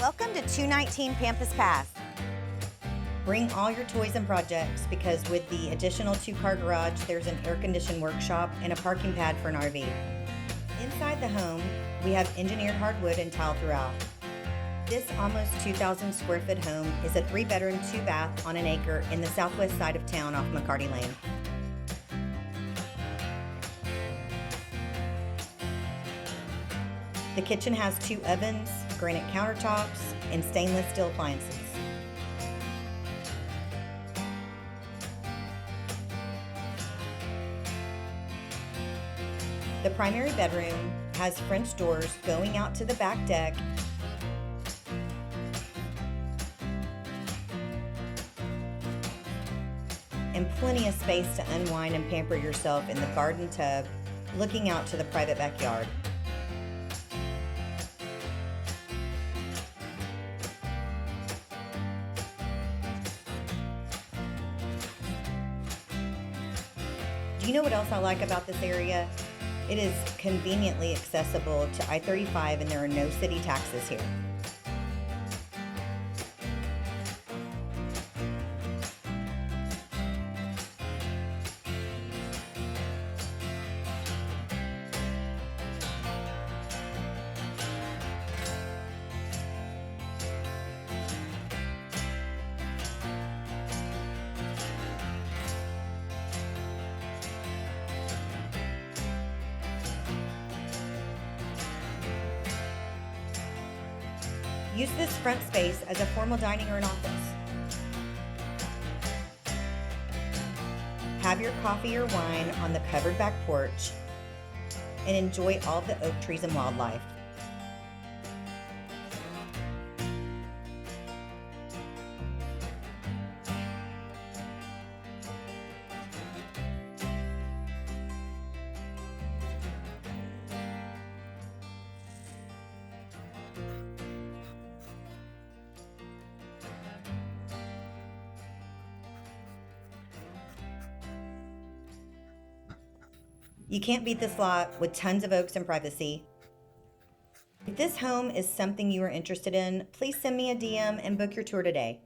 Welcome to 219 Pampas Pass. Bring all your toys and projects because with the additional 2-car garage, there's an air-conditioned workshop and a parking pad for an RV. Inside the home, we have engineered hardwood and tile throughout. This almost 2,000 square foot home is a 3-bedroom, 2-bath on an acre in the southwest side of town off McCarty Lane. The kitchen has 2 ovens, granite countertops, and stainless steel appliances. The primary bedroom has French doors going out to the back deck and plenty of space to unwind and pamper yourself in the garden tub looking out to the private backyard. Do you know what else I like about this area? It is conveniently accessible to I-35 and there are no city taxes here. Use this front space as a formal dining or an office. Have your coffee or wine on the covered back porch and enjoy all the oak trees and wildlife. You can't beat this lot with tons of oaks and privacy. If this home is something you are interested in, please send me a DM and book your tour today.